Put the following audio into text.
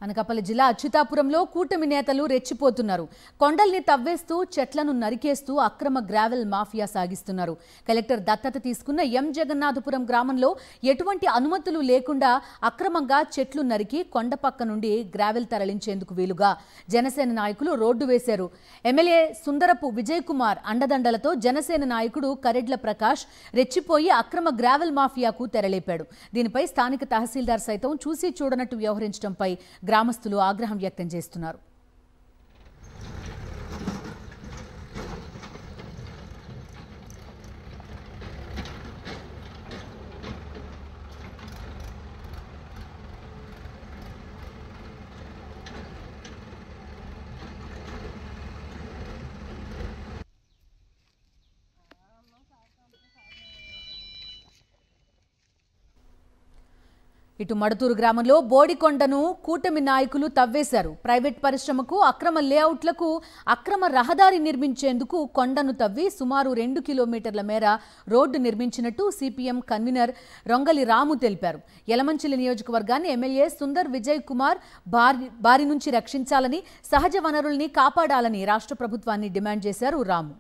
అనకాపల్లి జిల్లా అచ్యుతాపురంలో కూటమి నేతలు రెచ్చిపోతున్నారు. కొండల్ని తవ్వేస్తూ చెట్లను నరికేస్తూ అక్రమ గ్రావెల్ మాఫియా సాగిస్తున్నారు. కలెక్టర్ దత్తత తీసుకున్న ఎం జగన్నాథపురం గ్రామంలో ఎటువంటి అనుమతులు లేకుండా అక్రమంగా చెట్లు నరికి కొండ పక్క నుండి గ్రావెల్ తరలించేందుకు వీలుగా జనసేన నాయకులు రోడ్డు వేశారు. ఎమ్మెల్యే సుందరపు విజయ్ కుమార్ అండదండలతో జనసేన నాయకుడు కరెడ్ల ప్రకాష్ రెచ్చిపోయి అక్రమ గ్రావెల్ మాఫియాకు తెరలేపాడు. దీనిపై స్థానిక తహసీల్దార్ సైతం చూసి చూడనట్టు వ్యవహరించడంపై గ్రామస్తులు ఆగ్రహం వ్యక్తం చేస్తున్నారు. ఇటు మడతూరు గ్రామంలో బోడికొండను కూటమి నాయకులు తవ్వేశారు. ప్రైవేట్ పరిశ్రమకు అక్రమ లేఅవుట్లకు అక్రమ రహదారి నిర్మించేందుకు కొండను తవ్వి సుమారు 2 కిలోమీటర్ల మేర రోడ్డు నిర్మించినట్టు సిపిఎం కన్వీనర్ రొంగలి రాము తెలిపారు. యలమంచిలి నియోజకవర్గాన్ని ఎమ్మెల్యే సుందర్ విజయ్ కుమార్ బారి నుంచి రక్షించాలని, సహజ వనరుల్ని కాపాడాలని రాష్ట్ర ప్రభుత్వాన్ని డిమాండ్ చేశారు రాము.